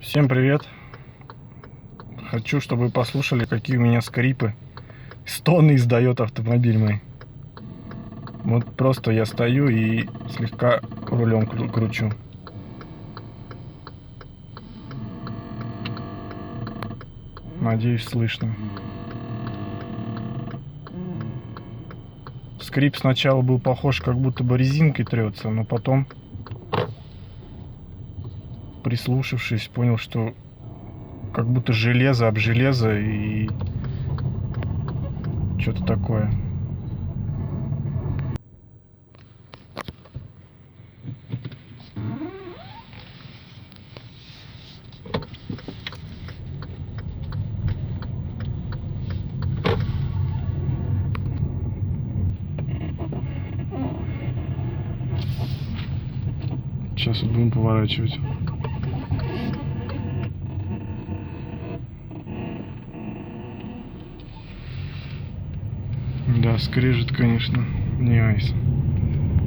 Всем привет! Хочу, чтобы вы послушали, какие у меня скрипы, стоны издает автомобиль мой. Вот просто я стою и слегка рулем кручу. Надеюсь, слышно. Скрип сначала был похож, как будто бы резинкой трется, но потом, прислушавшись, понял, что как будто железо об железо и что-то такое. Сейчас вот будем поворачивать. Да, скрежет, конечно, не айс.